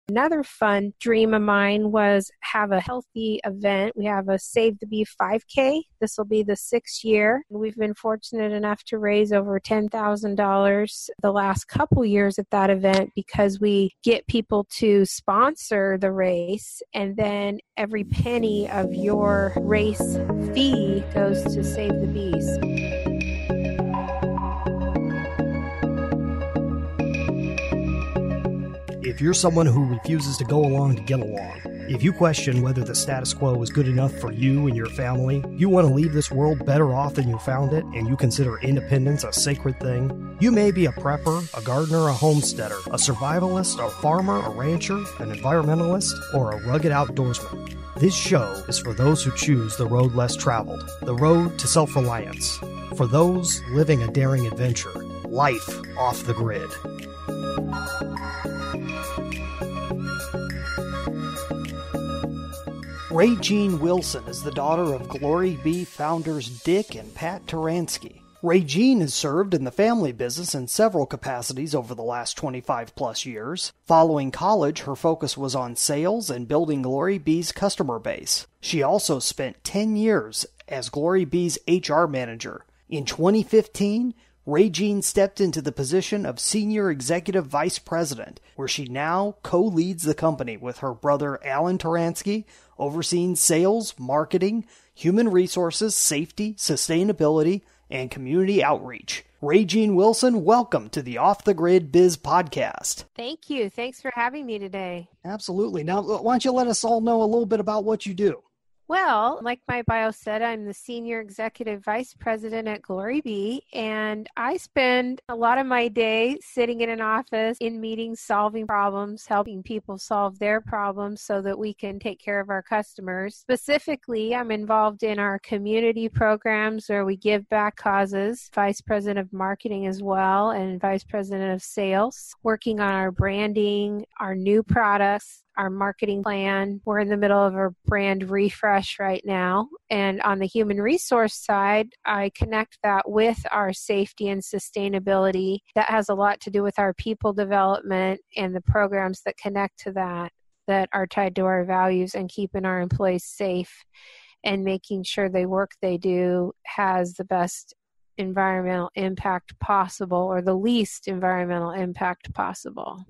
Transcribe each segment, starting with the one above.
Another fun dream of mine was have a healthy event. We have a Save the Bee 5K. This will be the 6th year. We've been fortunate enough to raise over $10,000 the last couple years at that event because we get people to sponsor the race, and then every penny of your race fee goes to Save the Bees. If you're someone who refuses to go along to get along, if you question whether the status quo is good enough for you and your family, you want to leave this world better off than you found it, and you consider independence a sacred thing, you may be a prepper, a gardener, a homesteader, a survivalist, a farmer, a rancher, an environmentalist, or a rugged outdoorsman. This show is for those who choose the road less traveled, the road to self-reliance, for those living a daring adventure, life off the grid. Ray Jean Wilson is the daughter of Glory Bee founders Dick and Pat Taransky. Ray Jean has served in the family business in several capacities over the last 25 plus years. Following college, her focus was on sales and building Glory Bee's customer base. She also spent 10 years as Glory Bee's HR manager. In 2015, Ray Jean stepped into the position of Senior Executive Vice President, where she now co-leads the company with her brother Alan Taransky, overseeing sales, marketing, human resources, safety, sustainability, and community outreach. Ray Jean Wilson, welcome to the Off the Grid Biz Podcast. Thank you. Thanks for having me today. Absolutely. Now, why don't you let us all know a little bit about what you do? Well, like my bio said, I'm the Senior Executive Vice President at Glory Bee, and I spend a lot of my day sitting in an office, in meetings, solving problems, helping people solve their problems so that we can take care of our customers. Specifically, I'm involved in our community programs where we give back causes, Vice President of Marketing as well, and Vice President of Sales, working on our branding, our new products, our marketing plan. We're in the middle of a brand refresh right now. And on the human resource side, I connect that with our safety and sustainability. That has a lot to do with our people development and the programs that connect to that are tied to our values and keeping our employees safe and making sure the work they do has the best environmental impact possible or the least environmental impact possible.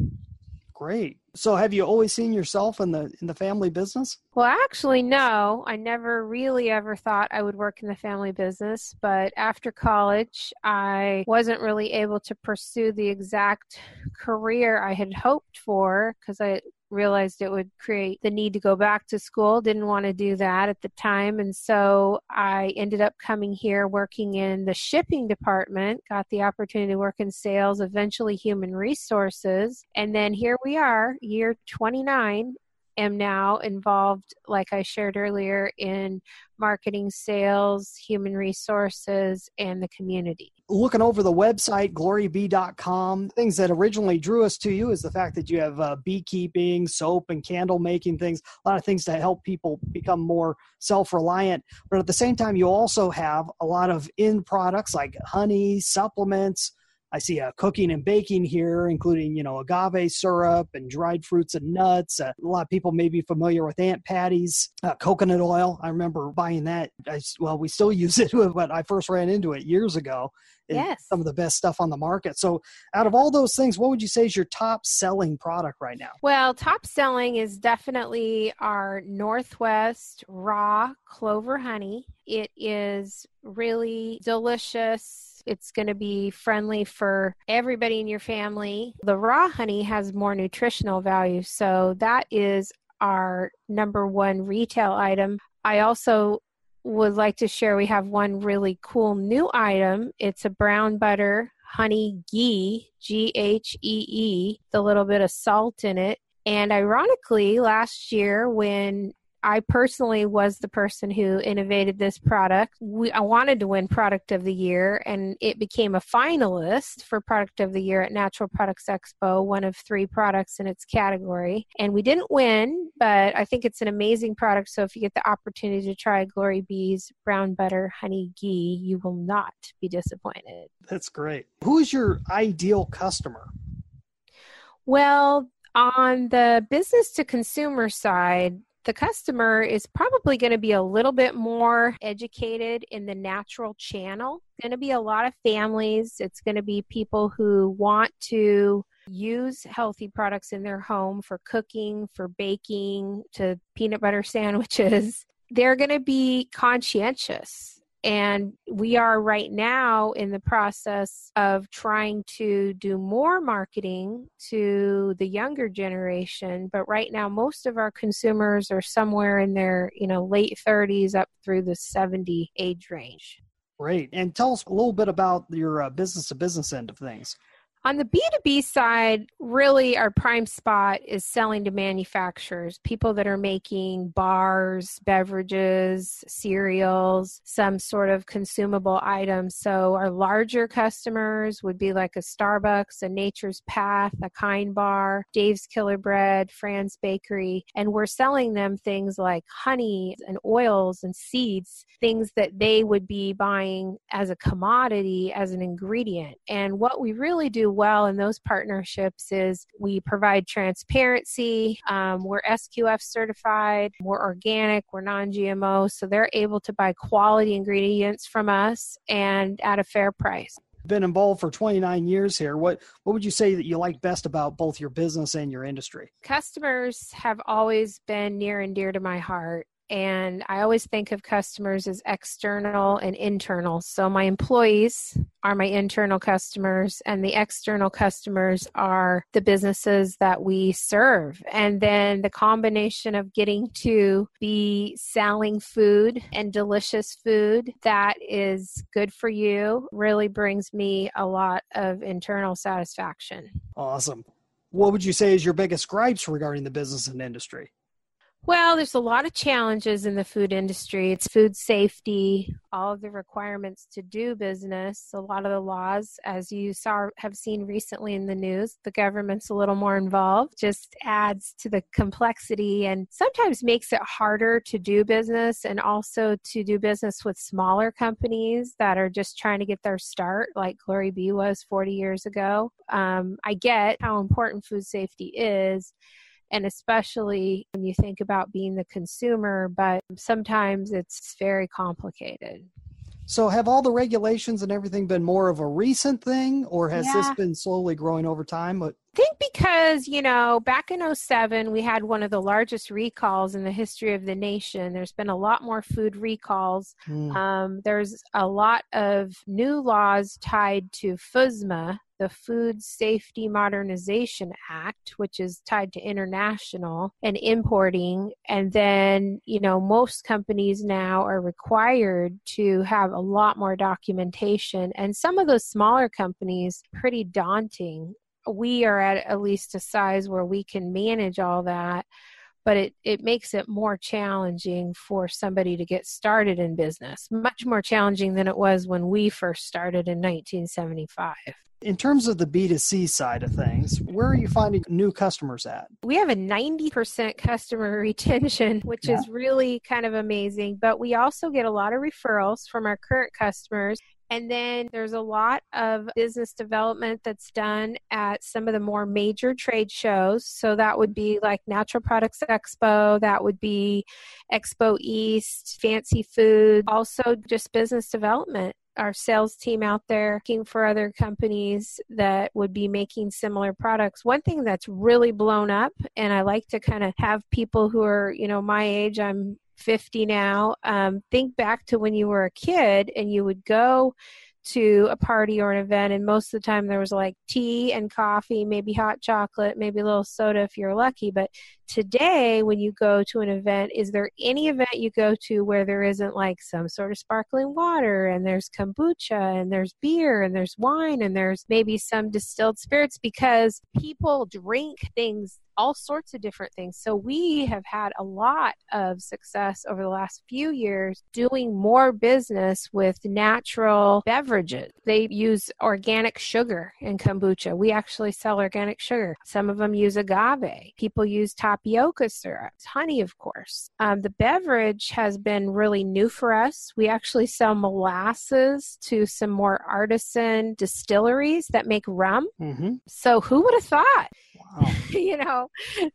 Great. So have you always seen yourself in the family business? Well, actually, no. I never really ever thought I would work in the family business. But after college, I wasn't really able to pursue the exact career I had hoped for because I realized it would create the need to go back to school. Didn't want to do that at the time. And so I ended up coming here working in the shipping department, got the opportunity to work in sales, eventually human resources. And then here we are, year 29, am now involved, like I shared earlier, in marketing, sales, human resources, and the community. Looking over the website, glorybee.com, things that originally drew us to you is the fact that you have beekeeping, soap and candle making things, a lot of things to help people become more self-reliant. But at the same time, you also have a lot of end products like honey, supplements. I see cooking and baking here, including, agave syrup and dried fruits and nuts. A lot of people may be familiar with Aunt Patty's coconut oil. I remember buying that. We still use it, but I first ran into it years ago. Yes. Some of the best stuff on the market. So out of all those things, what would you say is your top selling product right now? Well, top selling is definitely our Northwest raw clover honey. It is really delicious. It's going to be friendly for everybody in your family. The raw honey has more nutritional value, so that is our number one retail item. I also would like to share we have one really cool new item. It's a brown butter honey ghee, Ghee, with a little bit of salt in it. And ironically, last year when I personally was the person who innovated this product. I wanted to win Product of the Year, and it became a finalist for Product of the Year at Natural Products Expo, one of 3 products in its category. And we didn't win, but I think it's an amazing product. So if you get the opportunity to try Glory Bee's Brown Butter Honey Ghee, you will not be disappointed. That's great. Who is your ideal customer? Well, On the business to consumer side, the customer is probably going to be a little bit more educated in the natural channel. It's going to be a lot of families. It's going to be people who want to use healthy products in their home for cooking, for baking, to peanut butter sandwiches. They're going to be conscientious. And we are right now in the process of trying to do more marketing to the younger generation. But right now, most of our consumers are somewhere in their, late 30s up through the 70 age range. Great. And tell us a little bit about your business-to-business end of things. On the B2B side, really our prime spot is selling to manufacturers, people that are making bars, beverages, cereals, some sort of consumable items. So our larger customers would be like a Starbucks, a Nature's Path, a Kind Bar, Dave's Killer Bread, Fran's Bakery, and we're selling them things like honey and oils and seeds, things that they would be buying as a commodity, as an ingredient. And what we really do well in those partnerships is we provide transparency. We're SQF certified, we're organic, we're non-GMO, so they're able to buy quality ingredients from us and at a fair price. Been involved for 29 years here. What would you say that you like best about both your business and your industry? Customers have always been near and dear to my heart. And I always think of customers as external and internal. So my employees are my internal customers, and the external customers are the businesses that we serve. And then the combination of getting to be selling food and delicious food that is good for you really brings me a lot of internal satisfaction. Awesome. What would you say is your biggest gripes regarding the business and industry? Well, there's a lot of challenges in the food industry. It's food safety, all of the requirements to do business, a lot of the laws, as you have seen recently in the news, the government's a little more involved, just adds to the complexity and sometimes makes it harder to do business and also to do business with smaller companies that are just trying to get their start, like Glory Bee was 40 years ago. I get how important food safety is, and especially when you think about being the consumer, but sometimes it's very complicated. So have all the regulations and everything been more of a recent thing, or has this been slowly growing over time? I think because, back in 2007, we had one of the largest recalls in the history of the nation. There's been a lot more food recalls. There's a lot of new laws tied to FSMA, the Food Safety Modernization Act, which is tied to international and importing. And then, most companies now are required to have a lot more documentation. And some of those smaller companies, pretty daunting. We are at least a size where we can manage all that, but it makes it more challenging for somebody to get started in business, much more challenging than it was when we first started in 1975. In terms of the B2C side of things, where are you finding new customers at? We have a 90% customer retention, which is really kind of amazing, but we also get a lot of referrals from our current customers. And then there's a lot of business development that's done at some of the more major trade shows. So that would be like Natural Products Expo, that would be Expo East, Fancy Food, also just business development. Our sales team out there looking for other companies that would be making similar products. One thing that's really blown up, and I like to kind of have people who are, my age, I'm 50 now, think back to when you were a kid and you would go to a party or an event, and most of the time there was like tea and coffee, maybe hot chocolate, maybe a little soda if you're lucky. But today, when you go to an event, is there any event you go to where there isn't like some sort of sparkling water, and there's kombucha, and there's beer, and there's wine, and there's maybe some distilled spirits, because people drink things, all sorts of different things. So we have had a lot of success over the last few years doing more business with natural beverages. They use organic sugar in kombucha. We actually sell organic sugar. Some of them use agave. People use tapioca syrup, honey, of course. The beverage has been really new for us. We actually sell molasses to some more artisan distilleries that make rum. So who would have thought? Wow.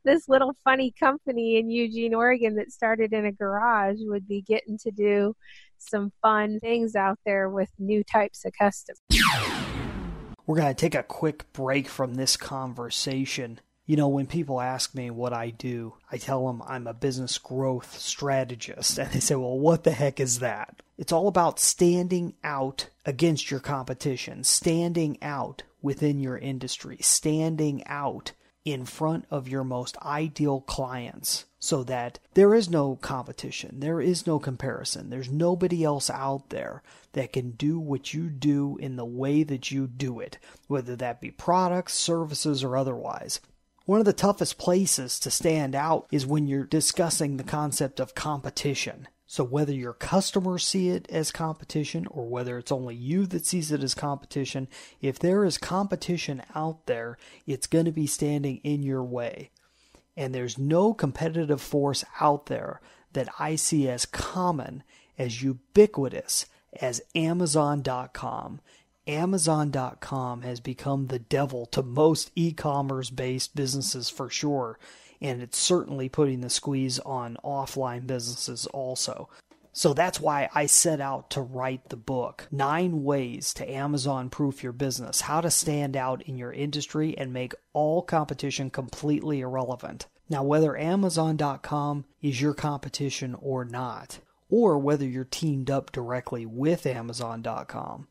This little funny company in Eugene, Oregon that started in a garage would be getting to do some fun things out there with new types of customers. We're going to take a quick break from this conversation. When people ask me what I do, I tell them I'm a business growth strategist. And they say, well, what the heck is that? It's all about standing out against your competition, standing out within your industry, standing out in front of your most ideal clients so that there is no competition, there is no comparison, there's nobody else out there that can do what you do in the way that you do it, whether that be products, services, or otherwise. One of the toughest places to stand out is when you're discussing the concept of competition. So whether your customers see it as competition or whether it's only you that sees it as competition, if there is competition out there, it's going to be standing in your way. And there's no competitive force out there that I see as common, as ubiquitous as Amazon.com. Amazon.com has become the devil to most e-commerce based businesses for sure, and it's certainly putting the squeeze on offline businesses also. So that's why I set out to write the book, 9 Ways to Amazon-Proof Your Business, how to stand out in your industry and make all competition completely irrelevant. Now, whether Amazon.com is your competition or not, or whether you're teamed up directly with Amazon.com,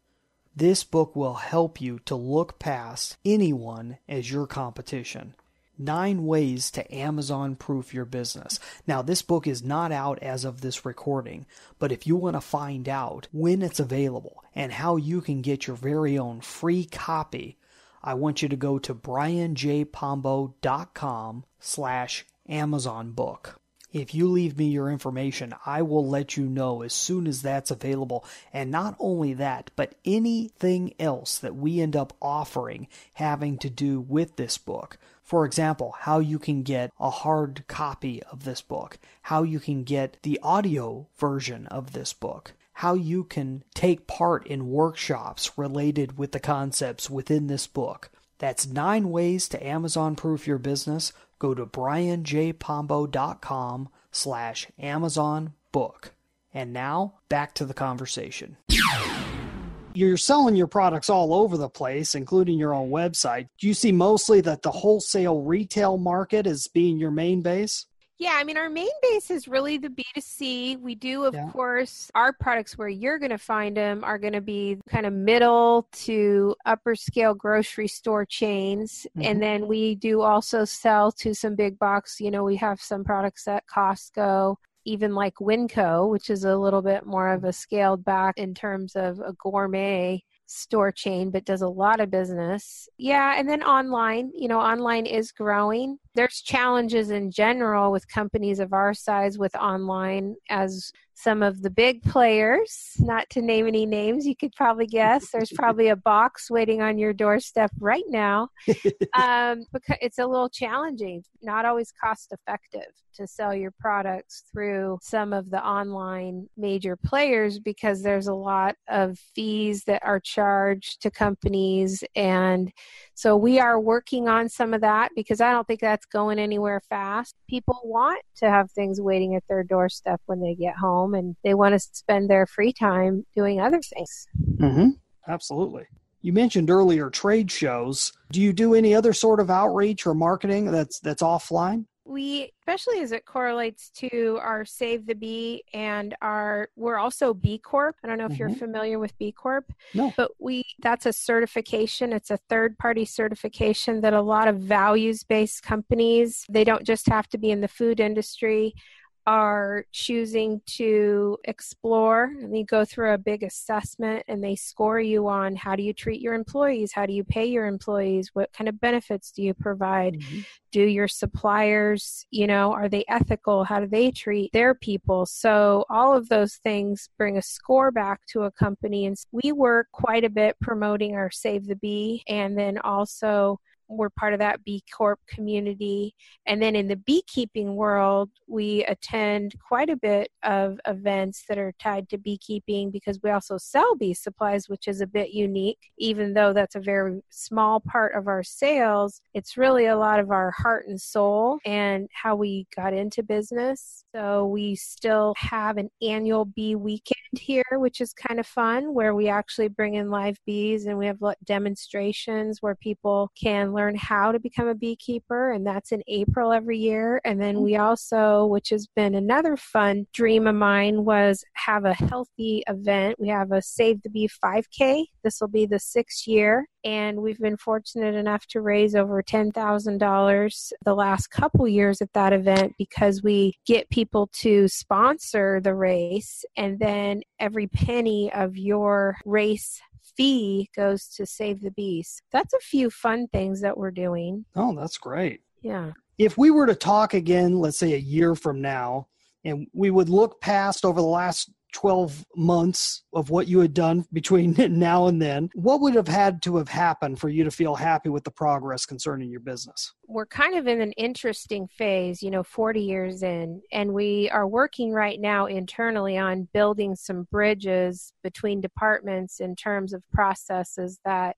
this book will help you to look past anyone as your competition. 9 Ways to Amazon-Proof Your Business. Now, this book is not out as of this recording, but if you want to find out when it's available and how you can get your very own free copy, I want you to go to brianjpombo.com/Amazon book. If you leave me your information, I will let you know as soon as that's available. And not only that, but anything else that we end up offering having to do with this book. For example, how you can get a hard copy of this book, how you can get the audio version of this book, how you can take part in workshops related with the concepts within this book. That's 9 Ways to Amazon-Proof Your Business. Go to brianjpombo.com/Amazon book. And now, back to the conversation. You're selling your products all over the place, including your own website. Do you see mostly that the wholesale retail market as being your main base? Yeah, our main base is really the B2C. We do, of course, our products where you're going to find them are going to be kind of middle to upper scale grocery store chains. Mm-hmm. And then we do also sell to some big box. We have some products at Costco, even like Winco, which is a little bit more of a scaled back in terms of a gourmet store chain, but does a lot of business. Yeah, and then online, online is growing. There's challenges in general with companies of our size with online, as some of the big players, not to name any names, you could probably guess, there's probably a box waiting on your doorstep right now. Because it's a little challenging, not always cost effective to sell your products through some of the online major players, because there's a lot of fees that are charged to companies. And so we are working on some of that, because I don't think that's going anywhere fast. People want to have things waiting at their doorstep when they get home, and they want to spend their free time doing other things. Mm-hmm. Absolutely. You mentioned earlier trade shows. Do you do any other sort of outreach or marketing that's offline? We, especially as it correlates to our Save the Bee and we're also B Corp. I don't know if you're familiar with B Corp. No. But that's a certification. It's a third-party certification that a lot of values-based companies, they don't just have to be in the food industry, are choosing to explore. And you go through a big assessment and they score you on how do you treat your employees? How do you pay your employees? What kind of benefits do you provide? Mm-hmm. Do your suppliers, are they ethical? How do they treat their people? So all of those things bring a score back to a company. And we work quite a bit promoting our Save the Bee, and then also we're part of that B Corp community. And then in the beekeeping world, we attend quite a bit of events that are tied to beekeeping because we also sell bee supplies, which is a bit unique. Even though that's a very small part of our sales, it's really a lot of our heart and soul and how we got into business. So we still have an annual bee weekend here, which is kind of fun, where we actually bring in live bees and we have demonstrations where people can learn how to become a beekeeper, and that's in April every year. And then we also, which has been another fun dream of mine, was have a healthy event. We have a Save the Bee 5K. This will be the 6th year. And we've been fortunate enough to raise over $10,000 the last couple years at that event because we get people to sponsor the race, and then every penny of your race fee goes to Save the Bees. That's a few fun things that we're doing. Oh, that's great. Yeah. If we were to talk again, let's say a year from now, and we would look past over the last 12 months of what you had done between now and then, what would have had to have happened for you to feel happy with the progress concerning your business? We're kind of in an interesting phase, 40 years in, and we are working right now internally on building some bridges between departments in terms of processes that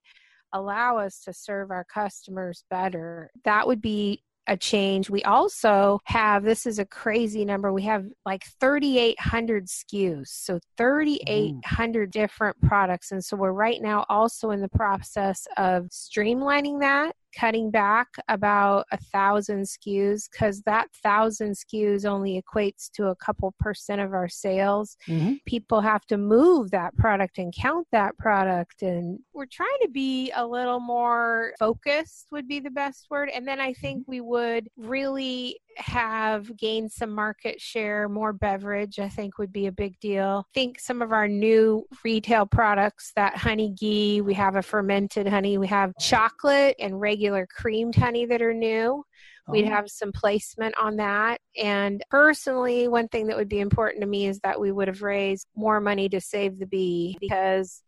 allow us to serve our customers better. That would be a change. We also have, this is a crazy number, we have like 3,800 SKUs, so 3,800 different products. And so we're right now also in the process of streamlining that, cutting back about 1,000 SKUs, because that 1,000 SKUs only equates to a couple % of our sales. Mm-hmm. People have to move that product and count that product. And we're trying to be a little more focused would be the best word. And then I think we would really have gained some market share, more beverage, I think would be a big deal. I think some of our new retail products, that honey ghee, we have a fermented honey, we have chocolate and regular creamed honey that are new. We'd have some placement on that. And personally, one thing that would be important to me is that we would have raised more money to Save the Bee, because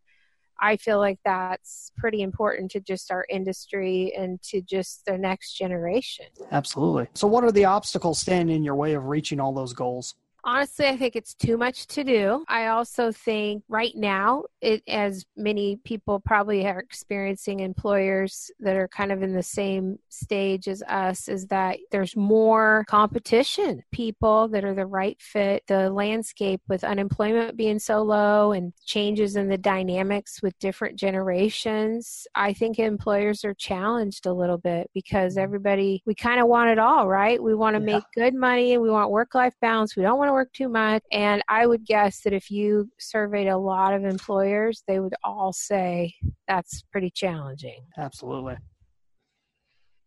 I feel like that's pretty important to just our industry and to just the next generation. Absolutely. So what are the obstacles standing in your way of reaching all those goals? Honestly, I think it's too much to do. I also think right now, as many people probably are experiencing, employers that are kind of in the same stage as us, is that there's more competition. People that are the right fit, the landscape with unemployment being so low and changes in the dynamics with different generations. I think employers are challenged a little bit because we kind of want it all, right? We want to make good money. We want work-life balance. We don't want to work too much. And I would guess that if you surveyed a lot of employers, they would all say that's pretty challenging. Absolutely.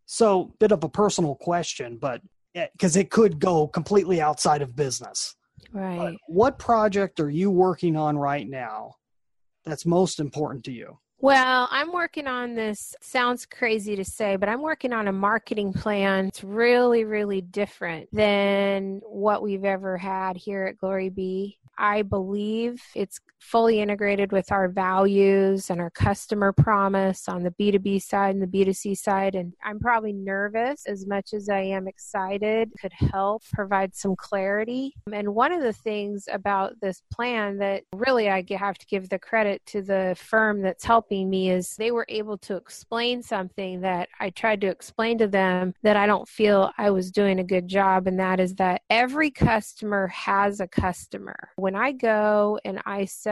So, bit of a personal question, but because it could go completely outside of business. Right. But what project are you working on right now that's most important to you? Well, I'm working on this, sounds crazy to say, but I'm working on a marketing plan. It's really, really different than what we've ever had here at Glory Bee. I believe it's fully integrated with our values and our customer promise on the B2B side and the B2C side. And I'm probably nervous as much as I am excited. Could help provide some clarity. And one of the things about this plan that really I have to give the credit to the firm that's helping me is they were able to explain something that I tried to explain to them that I don't feel I was doing a good job. And that is that every customer has a customer. When I go and I sell,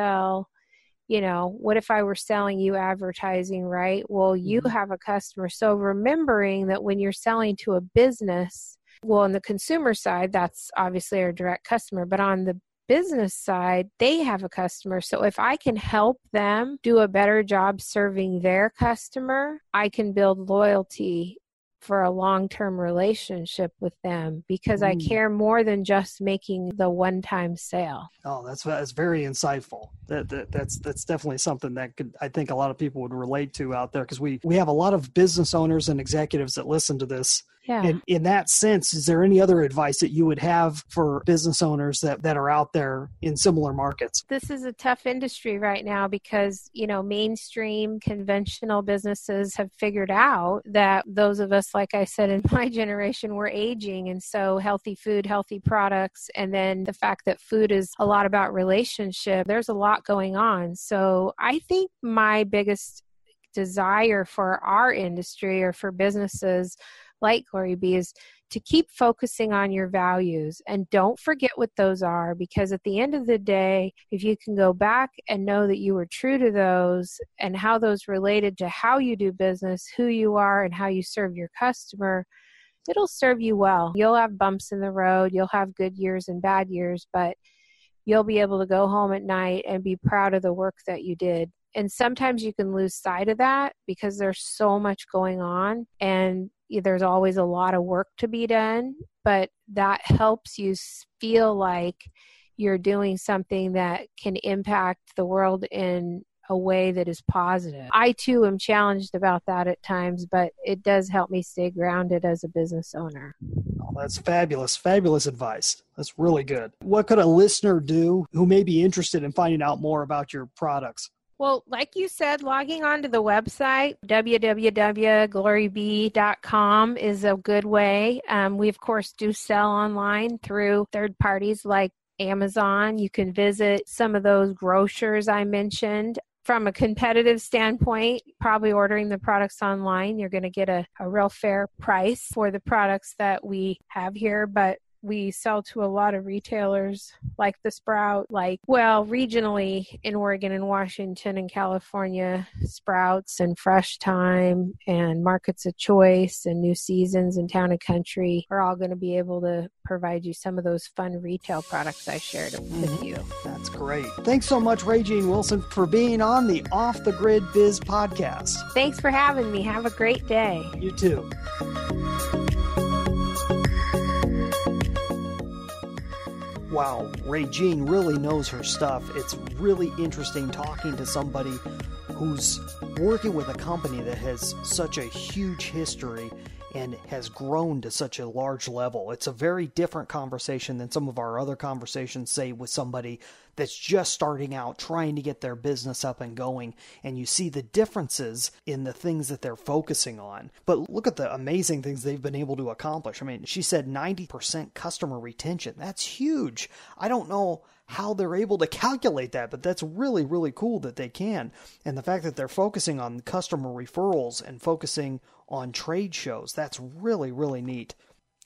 what if I were selling you advertising, right? Well, you have a customer. So remembering that when you're selling to a business, well, on the consumer side, that's obviously our direct customer, but on the business side, they have a customer. So if I can help them do a better job serving their customer, I can build loyalty for a long-term relationship with them because I care more than just making the one-time sale. Oh, that's very insightful. That's definitely something that I think a lot of people would relate to out there, because we have a lot of business owners and executives that listen to this, Yeah. And in that sense, is there any other advice that you would have for business owners that are out there in similar markets? This is a tough industry right now because, mainstream conventional businesses have figured out that those of us, like I said, in my generation, we're aging. And so healthy food, healthy products, and then the fact that food is a lot about relationship, there's a lot going on. So I think my biggest desire for our industry or for businesses like Glory Bee is to keep focusing on your values and don't forget what those are, because at the end of the day, if you can go back and know that you were true to those and how those related to how you do business, who you are, and how you serve your customer, it'll serve you well. You'll have bumps in the road, you'll have good years and bad years, but you'll be able to go home at night and be proud of the work that you did. And sometimes you can lose sight of that because there's so much going on and there's always a lot of work to be done, but that helps you feel like you're doing something that can impact the world in a way that is positive. I too am challenged about that at times, but it does help me stay grounded as a business owner. Oh, that's fabulous. Fabulous advice. That's really good. What could a listener do who may be interested in finding out more about your products? Well, like you said, logging onto the website, www.glorybee.com, is a good way. We, of course, do sell online through third parties like Amazon. You can visit some of those grocers I mentioned. From a competitive standpoint, probably ordering the products online, you're going to get a real fair price for the products that we have here, but we sell to a lot of retailers like the Sprout, regionally in Oregon and Washington and California, Sprouts and Fresh Time and Markets of Choice and New Seasons and Town & Country are all going to be able to provide you some of those fun retail products I shared with you. That's great. Thanks so much, Raejeanne Wilson, for being on the Off the Grid Biz podcast. Thanks for having me. Have a great day. You too. Wow, Raejeanne really knows her stuff. It's really interesting talking to somebody who's working with a company that has such a huge history and has grown to such a large level. It's a very different conversation than some of our other conversations, say, with somebody that's just starting out, trying to get their business up and going, and you see the differences in the things that they're focusing on. But look at the amazing things they've been able to accomplish. I mean, she said 90% customer retention. That's huge. I don't know how they're able to calculate that, but that's really, really cool that they can. And the fact that they're focusing on customer referrals and focusing on trade shows, that's really, really neat.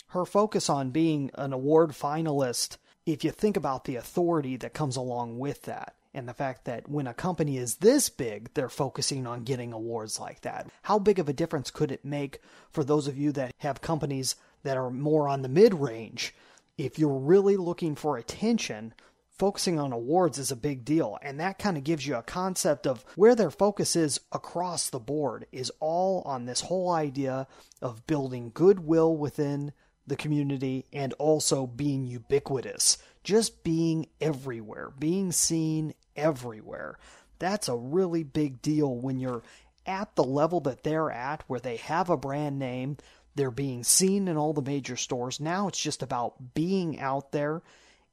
Her focus on being an award finalist, if you think about the authority that comes along with that, and the fact that when a company is this big, they're focusing on getting awards like that. How big of a difference could it make for those of you that have companies that are more on the mid-range? If you're really looking for attention, focusing on awards is a big deal. And that kind of gives you a concept of where their focus is across the board, is all on this whole idea of building goodwill within the community and also being ubiquitous, just being everywhere, being seen everywhere. That's a really big deal when you're at the level that they're at, where they have a brand name, they're being seen in all the major stores. Now it's just about being out there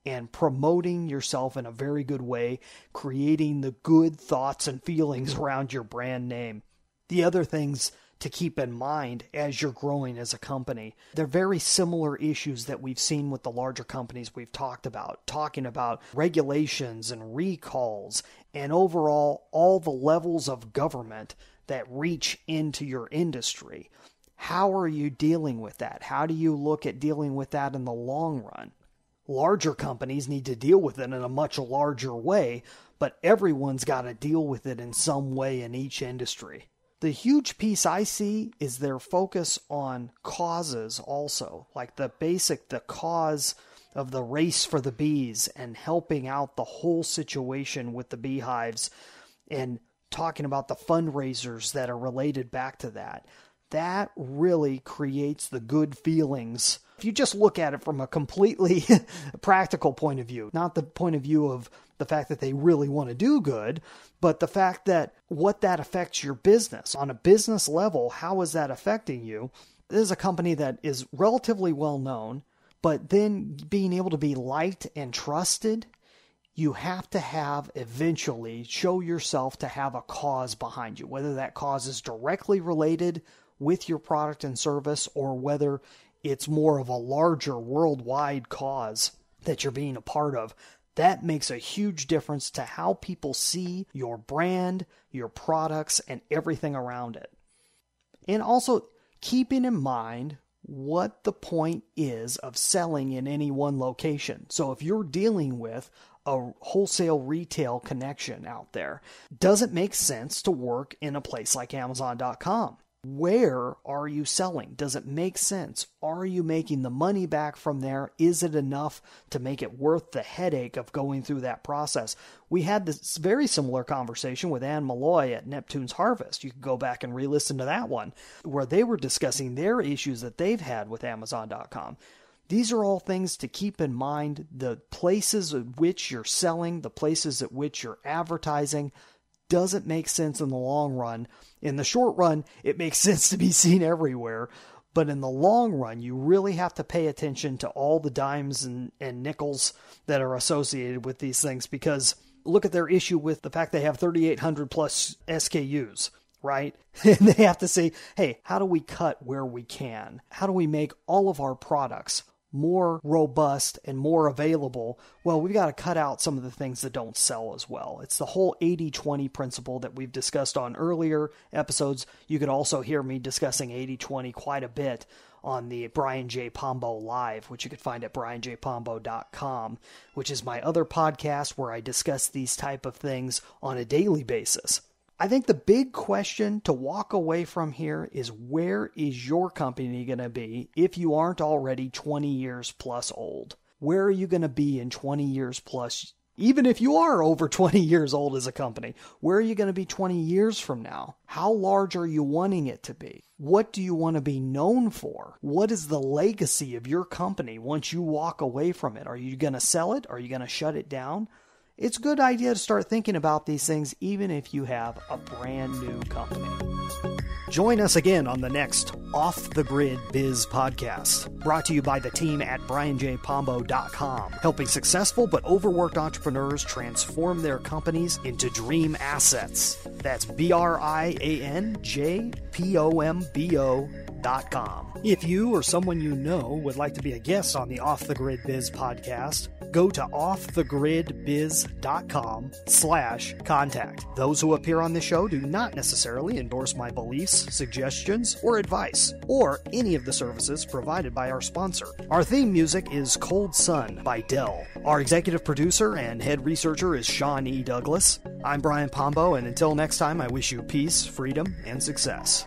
and promoting yourself in a very good way, creating the good thoughts and feelings around your brand name. The other things to keep in mind as you're growing as a company, they're very similar issues that we've seen with the larger companies we've talked about, talking about regulations and recalls and overall all the levels of government that reach into your industry. How are you dealing with that? How do you look at dealing with that in the long run? Larger companies need to deal with it in a much larger way, but everyone's got to deal with it in some way in each industry. The huge piece I see is their focus on causes also, like the cause of the race for the bees and helping out the whole situation with the beehives and talking about the fundraisers that are related back to that. That really creates the good feelings. If you just look at it from a completely practical point of view, not the point of view of the fact that they really want to do good, but the fact that what that affects your business. On a business level, how is that affecting you? This is a company that is relatively well known, but then being able to be liked and trusted, you have to have eventually show yourself to have a cause behind you, whether that cause is directly related with your product and service or whether it's more of a larger worldwide cause that you're being a part of. That makes a huge difference to how people see your brand, your products, and everything around it. And also keeping in mind what the point is of selling in any one location. So if you're dealing with a wholesale retail connection out there, does it make sense to work in a place like Amazon.com? Where are you selling? Does it make sense? Are you making the money back from there? Is it enough to make it worth the headache of going through that process? We had this very similar conversation with Anne Malloy at Neptune's Harvest. You can go back and re-listen to that one, where they were discussing their issues that they've had with Amazon.com. These are all things to keep in mind. The places at which you're selling, the places at which you're advertising, doesn't make sense in the long run. In the short run, it makes sense to be seen everywhere. But in the long run, you really have to pay attention to all the dimes and nickels that are associated with these things, because look at their issue with the fact they have 3,800 plus SKUs. Right? And they have to say, hey, how do we cut where we can? How do we make all of our products more robust and more available? Well, we've got to cut out some of the things that don't sell as well. It's the whole 80-20 principle that we've discussed on earlier episodes. You could also hear me discussing 80-20 quite a bit on the Brian J. Pombo Live, which you could find at brianjpombo.com, which is my other podcast where I discuss these type of things on a daily basis. I think the big question to walk away from here is, where is your company going to be if you aren't already 20 years plus old? Where are you going to be in 20 years plus? Even if you are over 20 years old as a company, where are you going to be 20 years from now? How large are you wanting it to be? What do you want to be known for? What is the legacy of your company once you walk away from it? Are you going to sell it? Are you going to shut it down? It's a good idea to start thinking about these things even if you have a brand new company. Join us again on the next Off the Grid Biz podcast, brought to you by the team at brianjpombo.com, helping successful but overworked entrepreneurs transform their companies into dream assets. That's brianjpombo.com. If you or someone you know would like to be a guest on the Off the Grid Biz podcast, go to offthegridbiz.com/contact. Those who appear on the show do not necessarily endorse my beliefs, suggestions, or advice, or any of the services provided by our sponsor. Our theme music is Cold Sun by Dell. Our executive producer and head researcher is Sean E. Douglas. I'm Brian Pombo, and until next time, I wish you peace, freedom, and success.